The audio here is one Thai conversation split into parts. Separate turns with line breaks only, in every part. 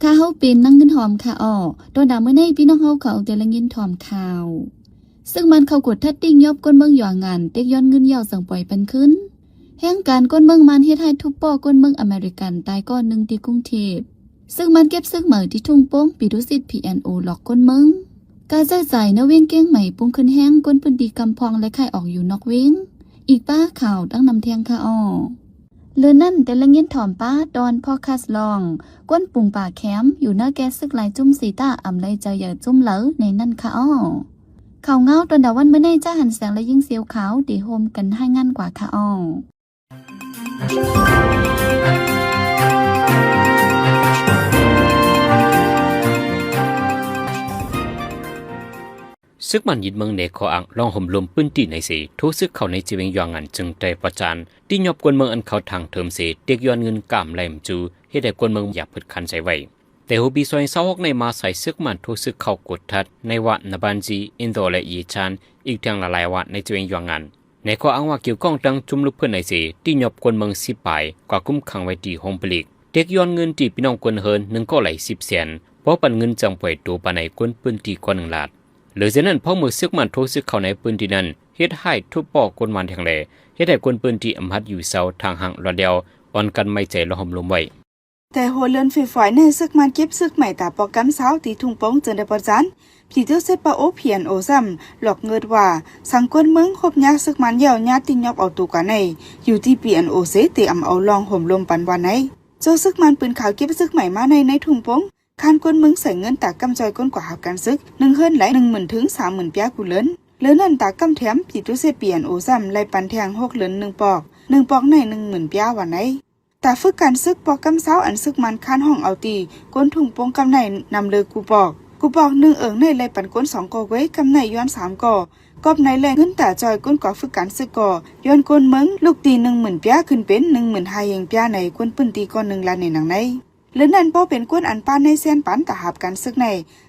ข้าเฮาเป็นนั่งเงินหอมค่ะตอนดาเมื่อในพี่น้องเฮาเขาแต่ละเงินหอมข่าวซึ่งมันเขากดทัดติ้งยอบก้นเมืองหย่องงานเต็กย้อนเงินเหี่ยวสั่งปล่อยปันขึ้นแห่งการก้นเมืองมันเฮ็ดให้ทุบป้อก้นเมืองอเมริกันตายก้อนหนึ่งที่กรุงเทพซึ่งมันเก็บซึ่งเหมือที่ทุ่งโป้งปีดุสิต P&O หลอกก้นเมืองการใช้จ่ายนเวียงเก้งใหม่ปุ้งขึ้นแห้งก้นพื้นดีกำพองและไข่ออกอยู่นอกเว้งอีกป้าข่าวตั้งนำเทียงค่ะเลือนั่นแต่ละเงินถอมป้าดอนพ่อคัสลองก้นปุ่งป่าแคมอยู่หน้าแก๊สซึกลายจุ่มสีตาอ่ำไรเจออย่าจุ่มเหลอในนั่นค่ะข่าวเงาตอนดาวันเมื่อในจ้าหันแสงและยิ่งเสียวขาวดีโฮมกันให้งานกว่าค่ะ
ซึกมันยิดเมืองเนคออังลองห่มลมปื้นตีในสีทุกซึกเข้าในจีเวงยองงันจึงใจประจานที่ยอบกวนเมืองอันเขาทางเทิมเสเตียกย้อนเงินกามแหลมจูให้ได้กวนเมืองอย่าพึดคันใจไว้แต่ฮูบีซอยเศร้าฮกในมาใส่ซึกมันทุกซึกเข้ากดทัดในวัดนบันจีอินโดและยีชานอีกทางละลายวัดในจีเวงยองงันในข้ออ้างว่าเกี่ยวข้องดังจุ่มลุกเพื่อนในสีที่ยอบกวนเมืองสิปายกว่ากุ้มขังไว้ที่โฮมปลิกเตียกย้อนเงินที่พี่น้องกวนเฮิน1ก็ไหล10แสนเพราะปันเงินจังป่วยตัวปานในกวนปืนตีกว่า1 ล้านหรือเช่นนั้นพ่อมือซึกมันทุกซึกเข้าในปืนที่นั้นเฮ็ดให้ทุบปอกคนมันแทงแหล่เฮ็ดให้คนปืนที่อำหัดอยู่เสาทางห่างระเดียวอ่อนกันไม่ใจละหมลมไว้
แต่หัวเรือนฝอยในซึกมันเก็บซึกใหม่ตาปอกกำเสาตีทุ่งป้องจนได้ประจันผีเจ้าเซปาโอเพียนโอซัมหลอกเงินว่าสังกวนเมืองคบยาซึกมันเหี่ยวญาติยอบเอาตัวกันในอยู่ที่ P&O เซตีอำเอาลองห่มลมปันวันในเจ้าซึกมันปืนขาวเก็บซึกใหม่มาในทุ่งป้องคานกวนเมืองใส่เงินตากำจอยก้นกว่าหับการซึก1เฮิรนไหล10,000ถึง30,000ปีกูเลินเลือนั่นตากำแถมผีตุเซเปียนโอซัมไล่ปันแทง6เหลือน1ปอก1ปอกใน10,000ปีวันในแต่ฝึกการซึกปอกกำเสาอันซึกมันคานห้องเอาตีก้นถุงโปงกำในนำเลยกูบอก1ในไล่ปันก้น2ก่อไว้กำในย้อน3ก่อกอบในแรงเงินแต่จอยก้นก่อฝึกการซึกก่อย้อนก้นเมืองลูกตี10,000ปีขึ้นเป็น15,000ปีในก้นปืนตีก้อน1ล้านในหนังในหรือนั่นป้อเป็นกวนอันป้านในเส้นปันตาหับกันซึกใน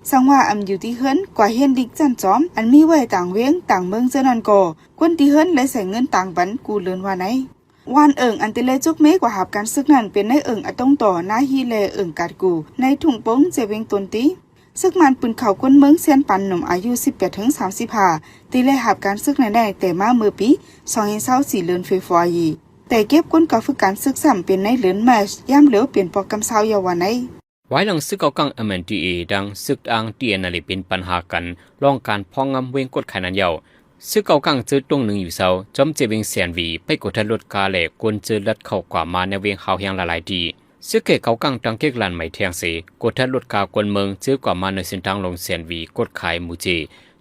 สังว่าอำอยู่ที่เฮิรนกว่าเฮียนดิกจันจอมอันมีไว้ต่างเวียงต่างเมืองเจนันก่อกวนที่เฮิรนเลยใส่เงินต่างปันกูเลือนว่าไหนวานอันติเลจุกเมกว่าหับกันซึกนั้นเป็นในอะต้องต่อหน้าฮีเลกัดกูในถุงป้งเจเวงตนตีซึกมันปืนเขากวนเมืองเส้นปันหนุ่มอายุ18ถึง35ตีเลหับการซึกในได้แต่มาเมื่อปี2024เดือนเฟบรุยแต่เก็บก้นกับฝึกการศึกษาเป็นในเหลือนแมชย่ำเหลวเปลี่ยนโปรแกรมเช้าเยาวันใน
ไว้หลังซึกเกากังMNDAดังซึกอังที่นาลีเป็นปัญหากันลองการพองงำเวงกดไขนันเยาซึกเกากังเจอตรงหนึ่งอยู่เสาจอมเจเวงแสนวีไปกดทัดรถกาแหลกกวนเจอลัดเข้ากว่ามาในเวงเฮาเฮียงละลายดีซึกเกเกากังตังเก็กลันไม่เทียงเสกดทัดรถกากวนเมืองเจอกว่ามาในเส้นทางลงแสนวีกดขายมูเจ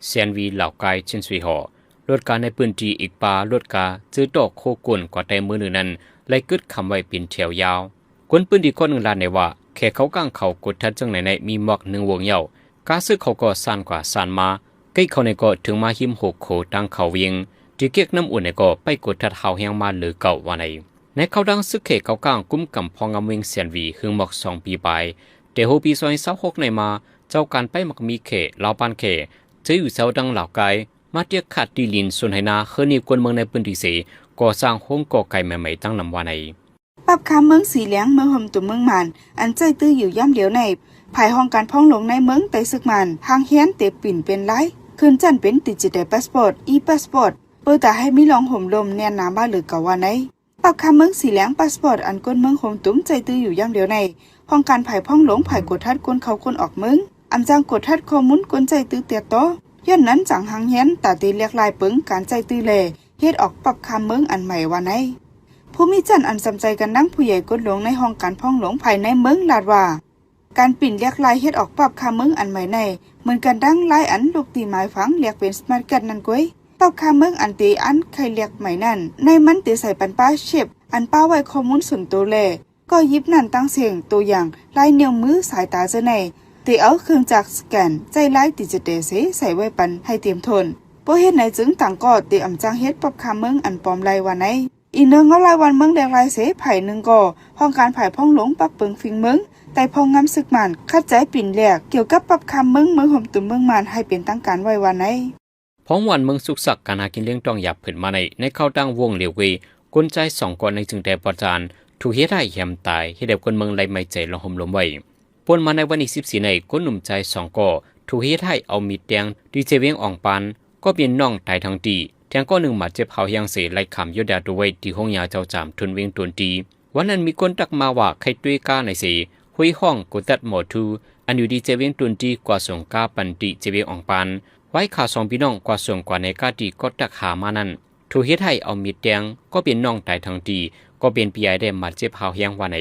แสนวีเหล่ากายเช่นสวีหอรถกาในปืนจีอีกปารถกาเจอดอกโคกวนกว่าแต่มือหนึ่งนั้นไล่กึดคำไว้เป็นแถวยาวคนปืนดีคน1 ล้านในว่าแค่เขาก้างเขากดทัดจังในมีหมอก1 วงเยาวกาซึกเขาก็สั่นกว่าสั่นมาใกล้เขาในก็ถึงมาหิม6โขตั้งเขาเวียงจีเก็กน้ำอุ่นในก็ไปกดทัดเฮาเฮียงมาหรือเก่าวันในเขาดังซึกเขเขาก้างกุ้มกำพองงำเวียงเสียนวีหึงหมอก2 ปีไปแต่โฮปีซอย26ในมาเจ้าการไปมักมีเขลาวปานเขจะอยู่เสาดังเหล่าไกมาเตียกขาดดีลินส่วนไหนาเคยมีคนเมืองในพื้นที่เสก่อสร้างห้องก่อไก่ใหม่ๆตั้งนำวันใน
ปรับคำเมืองสีเหลียงเมืองห่มตุ่มเมืองมันอันใจตื้ออยู่ย่ำเหลียวในภายห้องการพ้องหลงในเมืองไต่ซึกมันทางเฮียนเตะปิ่นเป็นไรคืนจันเป็นดิจิทัลพาสปอร์ตพาสปอร์ตเปิดแต่ให้มีลองห่มลมแนนน้ำบ้าหรือกะว่าในปรับคำเมืองสีเหลียงพาสปอร์ตอันก้นเมืองห่มตุ่มใจตื้ออยู่ย่ำเหลียวในห้องการภายพ้องหลงภายกดทัดก้นเขาก้นออกเมืองอำจางกดทัดข้อมูลก้นใจตื้อเตียโตย้อนนั้นจังหางเฮียนตาตีเรียกลายปึงการใจตื้อเลเฮ็ดออกปรับคำเมืองอันใหม่ว่าในผู้มีจันอันสำใจกันนั่งผู้ใหญ่กดหลงในห้องการพ้องหลงภายในเมืองลาดว่าการปิ่นเรียกลายเฮ็ดออกปรับคำเมืองอันใหม่ในเหมือนกันดังลายอันลูกตีหมายฝังเรียกเป็นสมาร์ทกันนั่นก้อยปรับคำเมืองอันตีอันใครเรียกใหม่นั่นในมันตีใส่ปันป้าเชฟอันป้าไว้ข้อมูลส่วนตัวแลก็ยิบนั่นตั้งเสียงตัวอย่างลายนิ้วมือสายตาเจในตีเอาเครื่องจักรสแกนใจลายดิจิตอลเสใส่ไว้ปันให้เตรียมทนเพราะเฮ็ดไหนจึงต่างก็ตีอำจังเฮ็ดปรับคำเมืองอันปลอมลายวันไหนอีเนืองเอารายวันเมืองแดงลายเสไผ่1ก่อห้องการไผ่พ้องหลงปักเปิงฟิงเมืองแต่พองงำซึกมันคัดใจปิ่นแหลกเกี่ยวกับปรับคำเมืองห่มตุ่มเมืองมันให้เป็นตั้งการไว้วันไหน
พ้องวันเมืองสุกสักการหากินเลี้ยงต้องหยับผืนมาในเข้าตั้งวงเหลียวเวกลใจ2 ก่อนในจึงแต่ประจานถูกเฮ็ดให้แหมตายให้เด็กคนเมืองไรไม่ใจละห่มลมไว้พ ปนมาในวันที่14ในก้นหนุ่มใจ2ก่อถูกเฮ็ดให้เอามีดแดงดีเจเวียงอ่องปานก็เป็นน้องตายทั้งตีแทงก้อนหนึ่งมาเจ็บเผายังเสไล่ขำยดาตัวไว้ที่ห้องยาเจ้าจามทุนเวียงตวนตีวันนั้นมีคนตักมาว่าใครตุ้ยก้าในเสหุยห้องกตัดหมอทูอันอยู่ดีเจเวียงตวนตีกว่าส่งก้าปันติเจเวียงอ่องปานไว้ขา2พี่น้องกว่าส่งกว่าในก้าตีก็ตักหามานั้นถูกเฮ็ดให้เอามีดแดงก็เป็นน้องตายทั้งตีก็เป็นปีไอได้มาเจ็บเผาเฮียงวันไหน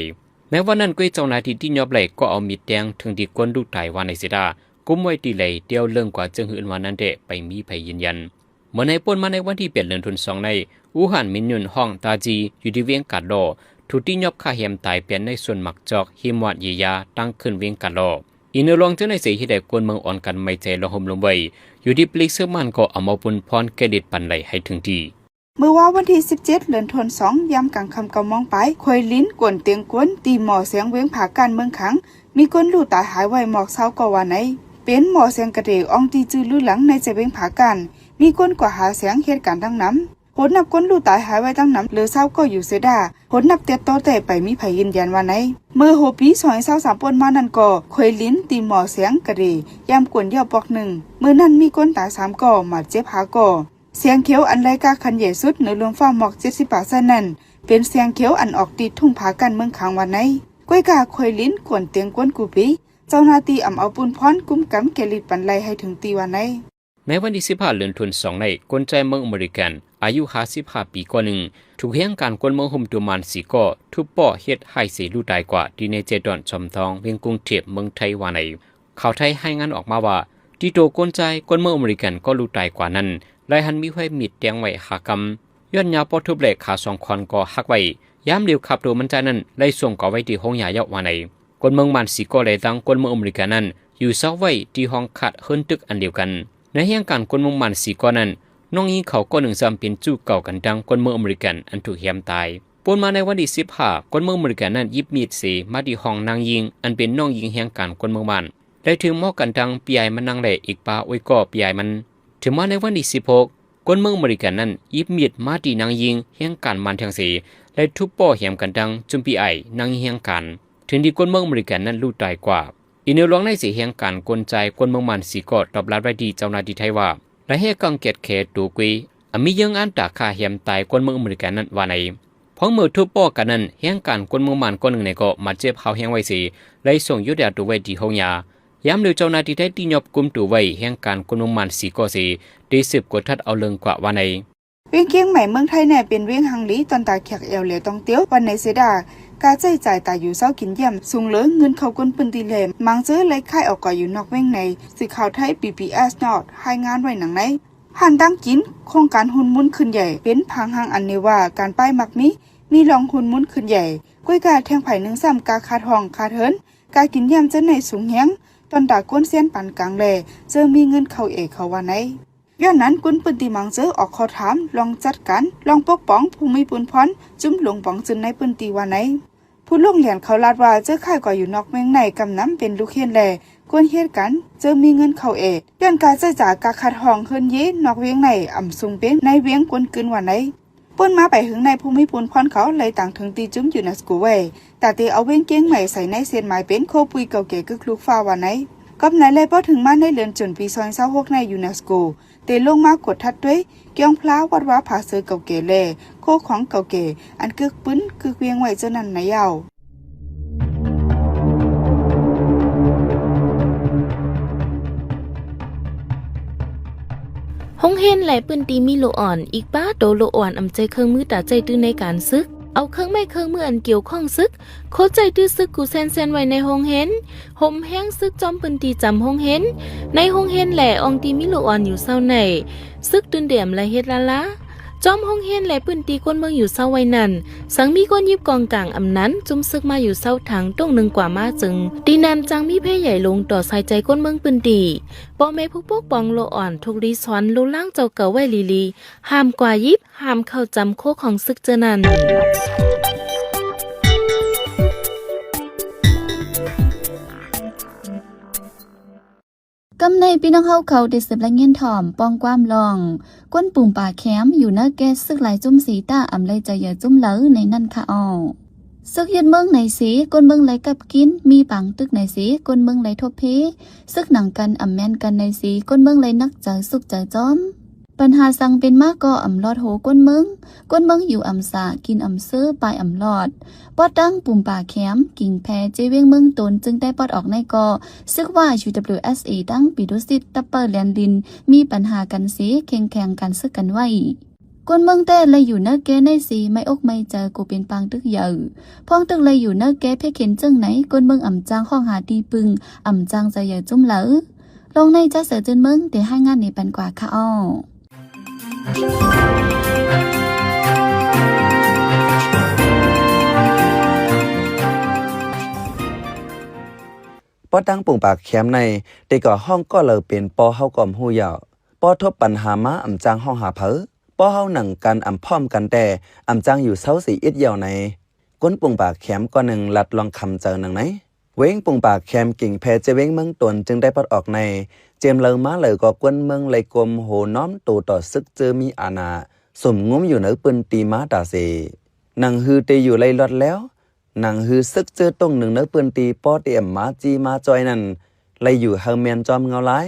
แม้ว่านั้นก็เจ้าหน้าที่ที่ยอบไหลก็เอามีดแดงถึงที่ก้นลูกตายวันในเสดากุมไว้ตีไหลเดียวเรื่องกว่าจึงหืนวันนั้นเดะไปมีภัยยืนยันเมื่อในปนมาในวันที่8 เดือนธันวาคมในอู่ฮั่นมินยุนห้องตาจีอยู่ที่เวียงกัดโลถูกที่ยอบฆ่าเหียมตายเปลี่ยนในส่วนหมักจอกหิมวัดเยียาตั้งขึ้นเวียงกัดโลอินเนอร์ลองเจ้าในเสียที่ได้กวนเมืองอ่อนกันไม่ใจลงห่มลงไว้อยู่ที่ปลิกเสื้อมันก็เอามาปุ่นพรเครดิตปันไหลให้ถึงที่
เมื่อว่าวันที่17 เดือนธันวาคมยามกลางค่ำกำมองไปควยลิ้นกวนเตียงกวนตีหมอเสียงเวียงผาการเมืองขังมีคนลู่ตายหายไว้หมอกเช้าก็ว่าไหนเป็นหมอเสียงกระเดอองตีจื้อลู่หลังในใจเวียงผาการมีคนกว่าหาเสียงเหตุการณ์ทั้งน้ำผลนับคนลู่ตายหายไว้ทั้งน้ำเหลือเช้าก็อยู่เสดาผลนับเตียโตแต่ไปมีไผยืนยันว่าไหนเมื่อโหปี2023ปนมานั่นก็ควยลิ้นตีหมอเสียงกระเดยามกวนย่อปอกหนึ่งเมื่อนั้นมีคนตาย3ก่อมาเจ็บหาก่อเสียงเขียวอันไรกาคันใหญ่สุดในรวมฟ้าหมอก70%นั่นเป็นเสียงเขียวอันออกตีทุ่งผากันเมืองขังวันไหนก้วยกาควยลิ้นกวนเตียงกวนกูปีเจ้าหน้าที่เอาปูนพรกุ้มกำเกลิดปันไลให้ถึงตีวันไหน
แม้วันที่15 เดือนธันวาคมในคนใจเมืองอเมริกันอายุ55 ปีกว่าหนึ่งถูกเฮียงการคนเมืองห่มตัวมัน4ก่อทุบป่อเฮ็ดให้เสียลูกตายกว่าดีในเจดอนจอมทองเวียงกรุงเทพเมืองไทยว่าไหนข่าวไทยให้งานออกมาว่าที่โตคนใจคนเมืองอเมริกันก็ลูกตายกว่านั้นไล่หันมีไว้มีดแดงไว้หากำย้อนยาวปอทุบเหล็กขา2 คอนก็หักไว้ย้ำเร็วขับตัวมันใจนั้นไล่ส่งก่อไว้ที่ห้องยาเยาะว่าไหนคนเมืองมัน4ก่อเลยตั้งคนเมืองอเมริกันนั้นอยู่เศร้าไว้ที่ห้องขัดเฮิรนตึกอันเดียวกันในเหตุการณ์คนเมืองมัน4ก่อนั้นน้องยิงเขาก็1ซ้ำเป็นจู่เก่ากันดังคนเมืองอเมริกันอันถูกเหี่ยมตายปนมาในวันที่15คนเมืองอเมริกันนั้นยิบมีดเสมาที่ห้องนางยิงอันเป็นน้องยิงเหตุการณ์คนเมืองมันได้ถึงหม้อกันดังปีไอมันนั่งแหล่อีกปาอวยก่อปีไอมันถึงมาในวันที่16คนเมืองอเมริกันนั้นยิบมีดมาที่นางยิงเหตุการณ์มันทั้ง4และทุบป่อเหี่ยมกันดังจุมปีไอนางยิงเหตุการณ์ถึงที่คนเมืองอเมริกันนั้นลูกตายกว่าอินเนอร์ลองในเสียเหตุการณ์กลใจคนเมืองมัน4ก่อตอบรับไว้ดีเจ้าหน้าที่ไทยว่าและให้กังเกตแขตูกุยมียังอันตาคาเหียมตายคนเมืองอเมริกันนั้นว่าไหนพ้องมือทุบป่อกันนั้นเหตุการณ์คนเมืองมันคนหนึ่งในก็มาเจ็บเผาแห้งไว้สีเลยส่งยุดยาตัวไว้ที่ห้องยาย้ำเร็วเจ้าหน้าที่ไทยที่ยอบกุมตัวไว้เหตุการณ์คนเมืองมัน4ก่อสีได้สืบกดทัดเอาเรื่องกว่าว่าไหน
เวียงเคียงใหม่เมืองไทยเนี่ยเป็นเวียงฮังลีตอนตาแขกเอวเหลวต้องเตี้ยววันในเสดากาใจจ่ายตาอยู่เศร้ากินเยี่ยมสูงเหลือเงินเขาก้นปืนตีเหลมมังเจอเลยค่ายออกก่ออยู่นอกเว้งในสื่อข่าวไทย PBS นอตให้งานไว้หนังในหันตั้งกินโครงการหุ่นมุนขึ้นใหญ่เป็นพังหางอันนี้ว่าการป้ายมักมีลองหุ่นมุนขึ้นใหญ่ก้วยกาแทงไผ่หนึ่งซ้ำกาคาทองคาเทินกากินเยี่ยมเจ้าในสูงแหงตอนตาก้นเสี้ยนปันกลางแลเจอมีเงินเขาเอกเขาว่าไหนย้อนนั้นกุนปืนตีมังเจอออกขอถามลองจัดการลองปกป้องผู้มีปืนพรจุ้มหลงป๋องจึนในปืนตีว่าไหนผู้ลงเหรียญเขาลาดว่าเจอค่ายก่ออยู่นอกเมืองในกำน้ำเป็นลูกเฮียนแลกวนเฮ็ดกันเจอมีเงินเขาเอกย้อนการใจจากกาขัดห้องเฮิรนเยนอกเวียงในอ่ำซุงเป็นในเวียงกวนกึนว่าไหนป่นมาไปถึงในผู้มีปืนพรเขาเลยต่างถึงตีจุ้มอยู่ในสกูเวแต่ตีเอาเวียงเกี้ยงใหม่ใส่ในเส้นหมายเป็นโคปุยเก่าเก๋กึกลูกฟ้าว่าไหนกับไหนเลยพอถึงมาในเดือนจนปี2026ในยูเนสโกเตลงมากดทัดด้วยเกี่ยงพลาวัดว่าผาเสือเก่าเก๋เล่โคของเก่าเก๋อันกึกปื้นกึกเวียงไว้เจ้านั้นในยาว
ห้องเฮนไหลปืนตีมีโลอ่อนอีกป้าโตโลอ่อนอำใจเครื่องมือตาใจตื้อในการซึกเอาเครื่องไม้เครื่องมืออันเกี่ยวข้องซึกโคใจตื้อซึกกูเซนไว้ในห้องเฮนห่มแห้งซึกจอมปืนตีจำห้องเฮนในห้องเฮนแหล่อองตีมีโลอ่อนอยู่เศร้าในซึกตื่นเดี่ยมและเฮ็ดละจอมห้องเฮนและปืนตีก้นเมืองอยู่เศร้าไว้นั่นสังมีก้นยิบกองกลางอำนั้นจุ่มซึกมาอยู่เศร้าถังต้องหนึ่งกว่ามาจึงตีนำจังมีเพ่ใหญ่ลงต่อสายใจก้นเมืองปืนตีปอแม่พวกปองโลอ่อนทุกรีสอนลูล่างเจ้าเก่าไว้ลีห้ามกว่ายิบห้ามเข้าจำโคของซึกเจนัน
กำในพี่น้องเฮาเขาได้สืบและเงียนถ่อมปองความลองก้นปุ่มป่าแคมอยู่หน้าแก๊สซึกหลายจุ่มสีตาอำเลยใจเยอะจุ่มเหลอในนั่นค่ะอ้อ ซึกยึดเมืองไหนสีก้นเมืองไหลกับกินมีปังตึกไหนสีก้นเมืองไหลทบเพซึกหนังกันอ่ำแม่นกันในสีก้นเมืองไหลนักเจอสุกเจอจอมปัญหาสังเป็นมากก็อ่ำลอดโหก้นเมืองอยู่อ่ำสากินอ่ำซื้อปลายอ่ำลอดปอดตั้งปุ่มป่าแคมกิ่งแพเจเวียงเมืองตนจึงได้ปอดออกในก็ซึกว่า UWSA ตั้งปิดุสิตตัปเปอร์แลนดินมีปัญหากันสีแข่งกันซึกกันไว้ก้นเมืองแต่เลยอยู่เนื้อแกในสีไม่อกไม่เจอกูเป็นปางตึกใหญ่พ้องตึกเลยอยู่เนื้อแกเพ่เข็นจึงไหนก้นเมืองอ่ำจางห้องหาดีปึงอ่ำจางจะใหญ่จุ่มเหลอลงในจะเสือจนเมืองแต่ให้งานในปันกว่าค่ะอ้อ
ปอตั้งปุ่งปากแคมในแต่ก่อห้องก็เลยเป็นปอเฮาก่อมหูยาวปอทบปัญหามาอ่ำจางห้องหาเผอปอเฮาหนังกันอ่ำพร้อมกันแต่อ่ำจางอยู่เซาสีอิดยาวในก้นปุ่งปากแคมก็หนึ่งลัดลองคำเจอหนังไหนเว้งปุ่งปากแคมกิ่งแพเจเว้งเมืองตนจึงได้ปอดออกในเจมเลยมาเลยก็กวนเมืองเลยกลมโหน้อมตูต่อซึกเจอมีอาณาสมงุ้มอยู่เหนือปืนตีม้าตาเสหนังฮือเตอยู่เลยลอดแล้วหนังฮือซึกเจอตรงหนึ่งเนื้อปืนตีปอเตียมมาจีมาจอยนั่นเลยอยู่เฮาเมียนจอมเงาร้าย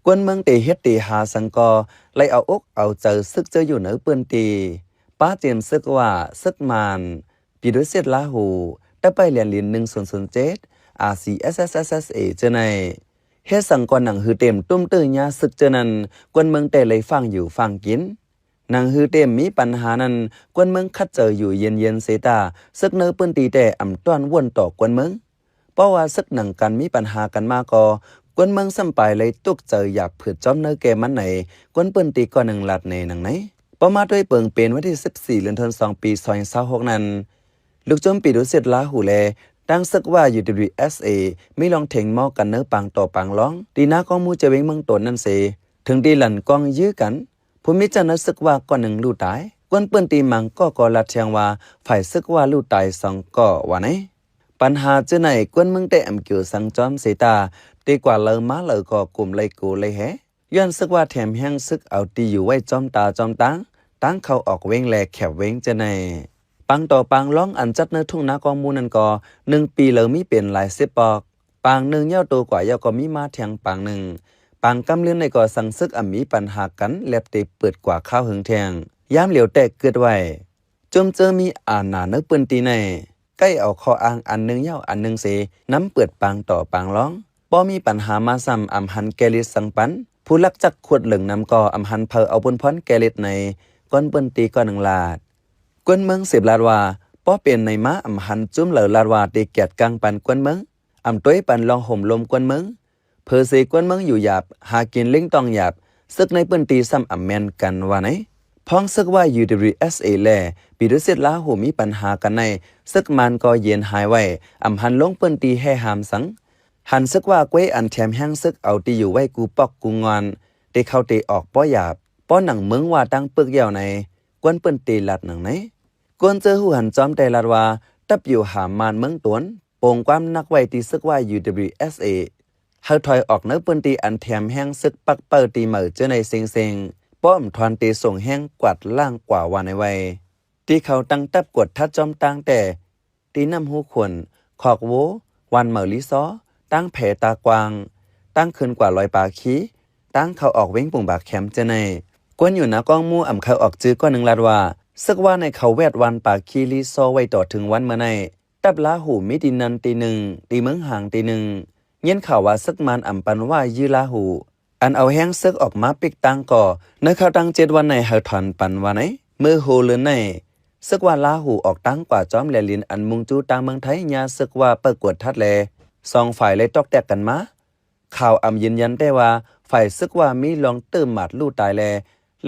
กวนเมืองเตเฮ็ดตีหาสังกอเลยเอาอกเอาเจอซึกเจออยู่เหนือปืนตีป้าเจียมซึกว่าซึกมานปีด้วยเสียดลาหูได้ไปเรียนลิน1007 RCSSSA เจอในเฮ็ดสังกอหนังฮือเต็มตุ้มตื้อยาซึกเจอนั้นกวนเมืองเตเลยฟังอยู่ฟังกินนางฮือเต็มมีปัญหานั้นกวนเมืองคัดเจออยู่เย็นเสตาซึกเนื้อปืนตีแต่อ่ำต้อนวนต่อกวนเมืองเพราะว่าซึกหนังกันมีปัญหากันมากก็กวนเมืองซ้ำไปเลยตุกเจออยากผืดจอมเนื้อแกมันไหนกวนปืนตีก็หนึ่งหลัดในหนังไหนประมาด้วยเปิงเป็นวันที่14 เดือนธันวาคมปี2026นั้นลูกจมปีดุเสร็จลาหูแลตั้งซึกว่า UWSA มีลองเถงมอกันเนื้อปังต่อปังร้องดีนาก็มูจะเว้งเมืองตนนั่นเสถึงดีหลั่นกองยื้อกันผู้มิจารณซึกว่าก่อนหนึ่งลู่ตายกวนเปิ้นตีมังก็ก่อลัดเชียงว่าฝ่ายซึกว่าลู่ตายสองก่อว่าไหนปัญหาเจอไหนกวนเมืองแต่อำเกี่ยวสังจอมเสตาตีกว่าเลอมาเลอก็กลุ่มเลยกูเลยแฮย้อนซึกว่าแถมแห้งซึกเอาตีอยู่ไว้จอมตาจอมตั้งเขาออกเว้งแลแขบเว้งเจอไหนปังต่อปังร้องอันจัดเนื้อทุ่งนากองมูนันก็1 ปีเลยมีเป็นหลาย10 ปอกปังหนึ่งเย้าโตกว่าเย้าก็มีมาแทงปังหนึ่งปังกำเลื่อนในก่อสังซึกมีปัญหากันแลบเตเปิดกว่าข้าวหึงแทงย้ำเหลียวแตกเกิดไว้จมเจอมีอ่านหนาเนื้อปืนตีในใกล้เอาคออ้างอันหนึ่งเย้าอันหนึ่งเสน้ำเปิดปังต่อปังร้องป้อมีปัญหามาซ้ำอำหันแกลิสสังปันผู้ลักจักขวดเหลืองน้ำก่ออำหันเพอเอาบนพ้นแกลิสในก้อนปืนตีก้อนหนึ่งลาดกวนเมือง10 ลาดว่าป้อเป็นในม้าอำหันจุ้มเหลือลาดว่าเด็กแกดกลางปันกวนเมืองอำต้วยปันลองห่มลมกวนเมืองเพอเสกวนเมืองอยู่หยาบหากินเล่งตองหยาบซึกในปืนตีซ้ำอำแมนกันว่าไหนพ้องซึกว่า UWSA แลปีดุเสร็จลาหูมีปัญหากันในซึกมันก็เย็นหายไว้อำหันลงปืนตีให้หามสังหันซึกว่าก้วยอันแถมแห้งซึกเอาตีอยู่ไว้กูปอกกูงอนเตเข้าเตออกป้อหยาบป้อหนังเมืองว่าตั้งปึกเหี่ยวในกวนปืนตีลัดหนังไหนกวนเจอหูหันจอมแต่ลัดว่าตับอยู่หามมานเมืองตวนโป่งความนักไว้ตีซึกว่า UWSAเฮาถอยออกเนื้อปืนตีอันแถมแห้งซึกปักเปิดตีเหมือเจอในเซ็งป้อมทวนตีส่งแห้งกวาดล่างกว่าวันในไว้ที่เขาตั้งตับกดทัดจอมตั้งแต่ตีน้ำหูขวนขอกโววันเหมือลิซอตั้งแผ่ตากวางตั้งขึ้นกว่าลอยปาขี้ตั้งเขาออกเว้งปุ่งบากแคมเจอในกวนอยู่นะกองมูอ่ำเขาออกจื้อก็หนึ่งลาดว่าซึกว่าในเขาแวดวันปาขี้ลิซอไว้ต่อถึงวันเมื่อในตับลาหูมิดินันตีหนึ่งตีเมืองห่างตีหนึ่งเย็นข่าวว่าซึกมันอ่ำปันว่ายืลาหูอันเอาแห้งซึกออกมาปิกตังก่อในข่าวตั้ง7 วันในเฮาถอนปันว่าไหนเมื่อโหเลือนในซึกว่าลาหูออกตั้งกว่าจอมแลลินอันมุงจูตังเมืองไทยญาซึกว่าเปิดกวดทัดแลสองฝ่ายเลยตอกแตกกันมาข่าวยืนยันได้ว่าฝ่ายซึกว่ามีลองเติมหมัดลู่ตายแล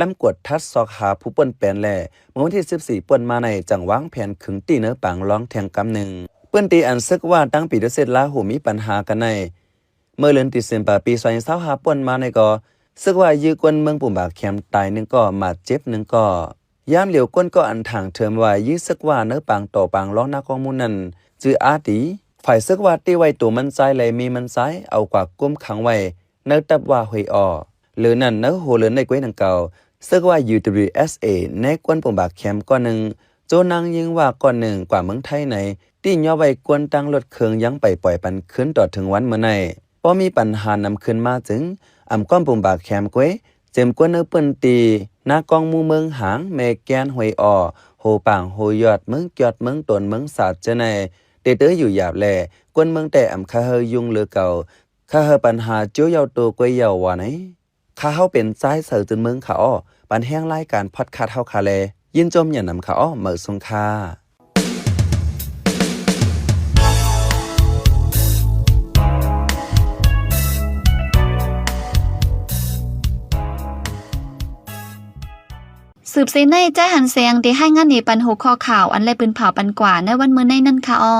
ล้ำกดทัดซอกหาผู้ป่นแปลนแลเมื่อวันที่14ป่นมาในจังวางแผนขึงตีเนื้อปังร้องแทงกำหนึ่งเปิ้นตีอันซึกว่าตั้งปีเดเสร็จลาหูมีปัญหากันในเมื่อเดือนตุลาคมปี2025ป่นมาในก็ซึกว่ายื้อกวนเมืองปุ่มบากแคมตาย1ก็มาเจ็บ1ก็ยามเหลียวก้นก็อันทางเทิมว่ายื้อซึกว่าเนื้อปังต่อปังร้องหน้าข้อมูลนั้นจื้ออาตีฝ่ายซึกว่าตีไว้ตัวมันใจเลยมีมันใจเอากว่าก้มขังไว้เนื้อตับว่าหวยอหรือนั่นเนื้อโหเลือนในก้วยดังเก่าซึกว่า UWSA ในกวนปุ่มบากแคมก็หนึ่ง โจนางยิงว่าก่อนหนึ่งกว่าเมืองไทยในตี้ย่อไว้กวนตั้งรถเครื่องยังไปปล่อยปันขึ้นต่อถึงวันเมื่อไหร่พอมีปัญหานำขึ้นมาจึงก้อมปุ่มบากแคมกวยเจมกวนเนอเปิ้นตีหน้ากองมูเมืองหางเมแกนหวยออโหป่างโหยอดเมืองยอดเมืองตนเมืองศาสตร์เจในเตเตออยู่หยาบแลกวนเมืองแต่คาเฮยุงเลือเก่าคาเฮปัญหาเจียวเยาตัวกวยเยาว่าไหนคาเฮาเป็นซ้ายเสือจนเมืองขาอ้อปันแห้งรายการพอดคาสต์เฮาคาแลยินจมอย่านำขาอ้อเหมือสงคา
สืบเสในแจ้หันเสียงที่ให้งานในปันหกข้อข่าวอันไรปืนเผาปันกว่าในวันมื้อในนั่นค่ะอ้อ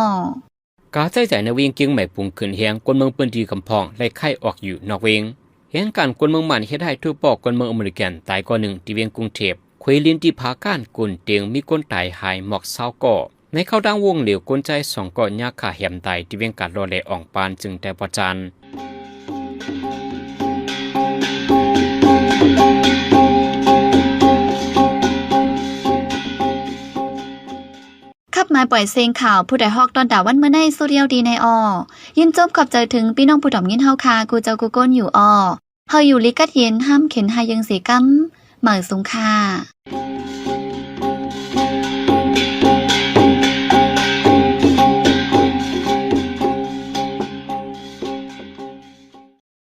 ก
าใจใจในเวียงเกียงใหม่ปุงขึ้นเฮียงกวนเมืองปืนดีกำพองไล่ไข่ออกอยู่นอกเวียงเฮียงการกวนเมืองมันเฮ็ดให้ทั่วปอกกวนเมืองอเมริกันตายก่อหนึ่งที่เวียงกรุงเทพควยลินที่พาก้านกุนเตียงมีก้นตายหายหมอกเศร้าก่อในเข้าดังวงเหลวก้นใจสองก่อยาขาแหมตายที่เวียงการรอแลอ่องปานจึงแต่ประจัน
ขับมาปล่อยเสียงข่าวผู้ใดฮอกตอนด่าวันเมื่อในสุเรียวดีในอยินจบขอบใจถึงพี่น้องผู้ถ่อมยินเฮาคากูเจ้ากูก้นอยู่เฮาอยู่ลิกัดเย็นห้ามเข็นหายังสีกำเหมือสุงคา